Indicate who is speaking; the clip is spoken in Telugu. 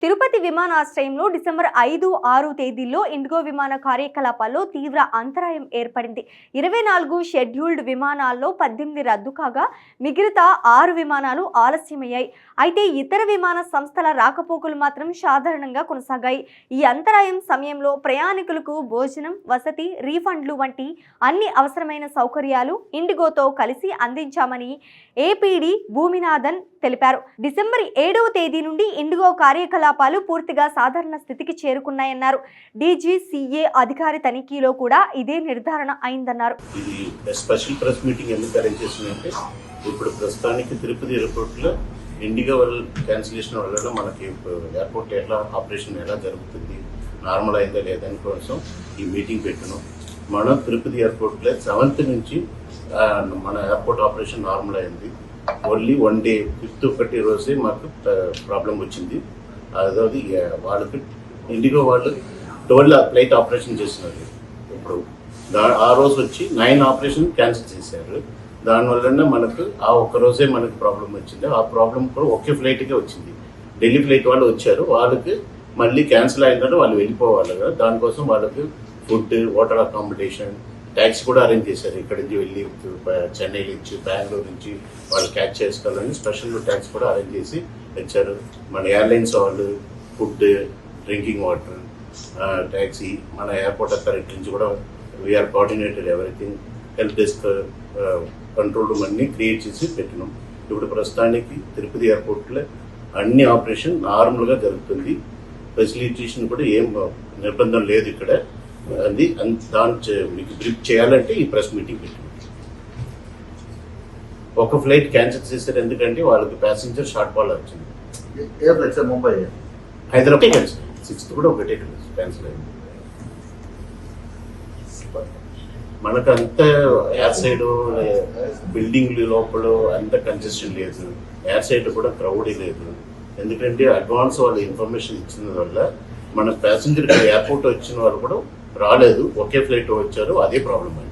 Speaker 1: తిరుపతి విమానాశ్రయంలో డిసెంబర్ 5, 6 తేదీల్లో ఇండిగో విమాన కార్యకలాపాల్లో తీవ్ర అంతరాయం ఏర్పడింది. 24 షెడ్యూల్డ్ విమానాల్లో 18 రద్దు కాగా మిగిలిన 6 విమానాలు ఆలస్యమయ్యాయి. అయితే ఇతర విమాన సంస్థల రాకపోకలు మాత్రం సాధారణంగా కొనసాగాయి. ఈ అంతరాయం సమయంలో ప్రయాణికులకు భోజనం, వసతి, రీఫండ్లు వంటి అన్ని అవసరమైన సౌకర్యాలు ఇండిగోతో కలిసి అందించామని ఏపీడీ భూమినాథన్ తెలిపారు. డిసెంబర్ 7వ తేదీ నుండి ఇండిగో కార్యకలాపాలు పూర్తిగా సాధారణ స్థితికి చేరుకున్నాయన్నారు. డీజీసీఏ అధికారి తనిఖీలో కూడా ఇదే నిర్ధారణ అయిందన్నారు.
Speaker 2: ఇది స్పెషల్ ప్రెస్ మీటింగ్ ఎందుకు అరేంజ్ చేసిందంటే ఇప్పుడు ప్రస్తుతానికి తిరుపతి ఎయిర్పోర్ట్లో ఇండిగో క్యాన్సిలేషన్ వల్ల మనకి ఎయిర్పోర్ట్ ఆపరేషన్ ఎలా జరుగుతుంది, నార్మల్ అయిందా లేదని కోసం ఈ మీటింగ్ పెట్టినాం. మనం తిరుపతి ఎయిర్పోర్ట్లో 7th నుంచి మన ఎయిర్పోర్ట్ ఆపరేషన్ నార్మల్ అయింది. ఓన్లీ 1 డే 5th ఒకటి రోజే మాకు ప్రాబ్లం వచ్చింది. అதாவது వాళ్ళకి ఇండిగో వాళ్ళు 12 ఫ్లైట్ ఆపరేషన్ చేస్తున్నారు. ఇప్పుడు ఆ రోజు వచ్చి 9 ఆపరేషన్ క్యాన్సిల్ చేశారు. దానివల్ల మనకు ఆ ఒక్క రోజే మనకు ప్రాబ్లం వచ్చింది. ఆ ప్రాబ్లం కూడా ఒకే ఫ్లైట్కే వచ్చింది. ఢిల్లీ ఫ్లైట్ వాళ్ళు వచ్చారు, వాళ్ళకి మళ్ళీ క్యాన్సిల్ అయినారు, వాళ్ళు వెళ్ళిపోవాలి కదా. దానికోసం వాళ్ళకి ఫుడ్, వాటర్ అకామిడేషన్, ట్యాక్సీ కూడా అరేంజ్ చేశారు. ఇక్కడి నుంచి వెళ్ళి చెన్నై నుంచి, బెంగళూరు నుంచి వాళ్ళు క్యాచ్ చేసుకోవాలని స్పెషల్ ట్యాక్సీ కూడా అరేంజ్ చేసి ఇచ్చారు. మన ఎయిర్లైన్స్ వాళ్ళు ఫుడ్, డ్రింకింగ్ వాటర్, ట్యాక్సీ, మన ఎయిర్పోర్ట్ అథారిటీ నుంచి కూడా we are coordinated everything. Help desk, control room అన్నీ క్రియేట్ చేసి పెట్టినాం. ఇప్పుడు ప్రస్తుతానికి తిరుపతి ఎయిర్పోర్ట్లో అన్ని ఆపరేషన్ నార్మల్గా జరుగుతుంది. ఫెసిలిటేషన్ కూడా ఏం నిర్బంధం లేదు ఇక్కడ. అది దాని మీకు బ్రీఫ్ చేయాలంటే ఈ ప్రెస్ మీటింగ్ పెట్టింది. ఒక ఫ్లైట్ క్యాన్సిల్ చేశారు, ఎందుకంటే వాళ్ళకి ప్యాసింజర్ షార్ట్ ఫాల్ వచ్చింది.
Speaker 3: ఏ flight sir? Mumbai,
Speaker 2: Hyderabad cancel. 6th కూడా ఒకటే క్యాన్సిల్ అయింది. మనకు అంత ఎయిర్ సైడ్ బిల్డింగ్ లోపల అంత కంజెషన్ లేదు, ఎయిర్ సైడ్ కూడా క్రౌడ్ లేదు. ఎందుకంటే అడ్వాన్స్ వాళ్ళు ఇన్ఫర్మేషన్ ఇచ్చిన వల్ల మన ప్యాసింజర్ ఎయిర్పోర్ట్ వచ్చిన వాళ్ళు కూడా రాలేదు, ఒకే ఫ్లైట్ వచ్చారు, అదే ప్రాబ్లం అయింది.